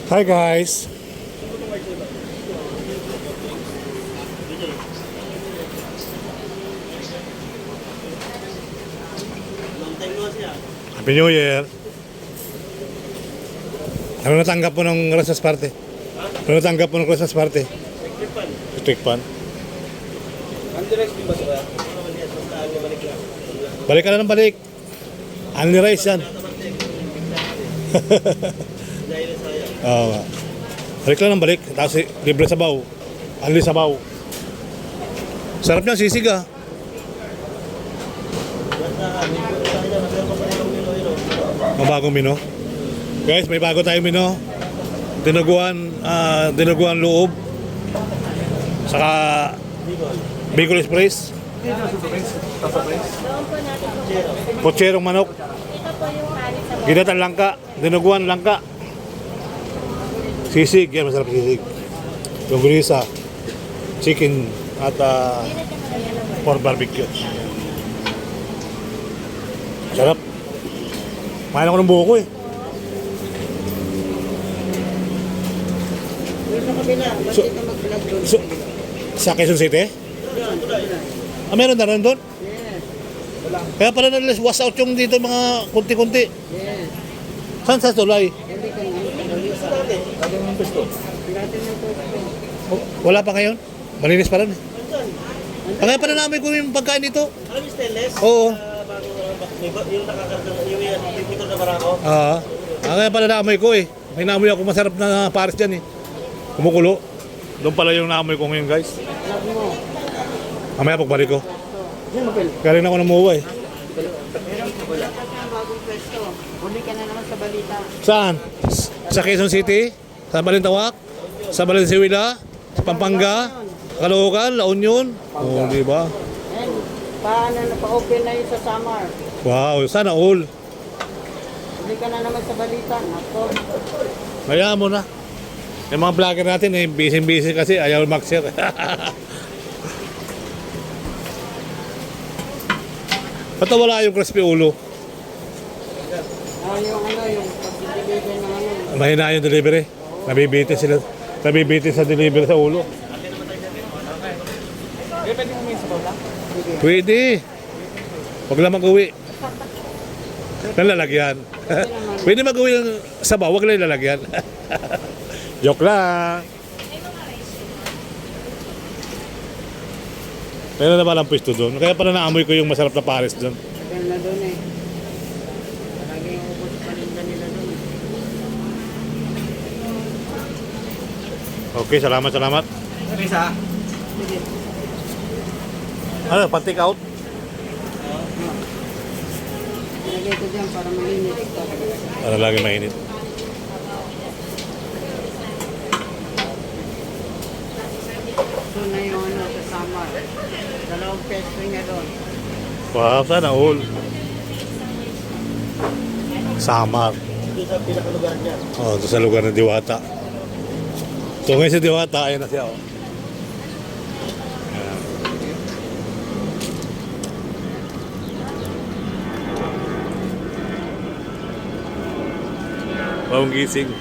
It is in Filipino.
Hi guys. Happy New Year. Ano natanggap mo ng Christmas party? Ano natanggap mo ng Christmas party? Electric pan. Balik ka na ng balik. Only rice yan. Oo. Balik lang ng balik. Tapos libre sabaw. Only sabaw. Sarap niya, sisig ah. Mabagong mino. Guys, may bago tayong mino. Dinuguan loob. Saka Bicol Express. Potserong manok. Ginatan langka. Dinuguan langka. Sisig. Yan, masarap sisig. Longganisa. Chicken. At pork barbecue. Sarap. Main ako ng buko eh. So, sa Quezon City? Ah, meron na rin doon? Yes. Kaya pala na-wash out yung dito mga kunti-kunti. Yes. Saan sa tulay? Hindi ko Wala pa ngayon? Malinis pa rin eh. Kaya pala namin ko yung pagkain dito. Alam mo, stainless? Oo. Yung nakakarga, yung motor na barako. Kaya pala naamoy ko eh. May naamoy ako masarap na pares dyan eh. Kumukulo. Doon pala yung naamoy ko ngayon guys. alam mo. Mamaya pagbalik ko. Sino ba? Galing ako ng muwa eh. Meron ka wala. Bagong pwesto. Huli ka na naman sa balita. Saan? Sa Quezon City? Sa Balintawak? Sa Valenzuela? Sa Pampanga? Caloocan? La Union? Oo, di ba? And paano na pa-open na yun sa summer? Wow, sana all. Huli ka na naman sa balita. Nako. Kaya mo na. Yung mga vlogger natin eh, busy kasi ayaw mag-share. Ba't wala yung crispy ulo? Yung pag-deliver ng ano. Mahina yung delivery. Nabibitin sila. Nabibitin sa delivery sa ulo. Pwede mo yung sabaw lang? Pwede. Huwag lang mag-uwi. Nalalagyan. Pwede mag-uwi ng sabaw, huwag lang lalagyan. Joke lang. Meron na ba lang pwesto doon? Kaya pala naamoy ko yung masarap na pares doon. Tagal na doon eh. Laging ubos palinda nila doon. Okay, salamat. Isa? Sige. Ano, pan-take out? Ilagay ko dyan para malinis. Para lagi mainit. So na yung ano sa summer. Dalawang peso niya doon. Wow, sana all. Samar. Ito sa pinakalugar niya. Oh, ito sa lugar ng Diwata. So ngayon sa Diwata, ayun na siya. Oh. Ayan. Bagong gising.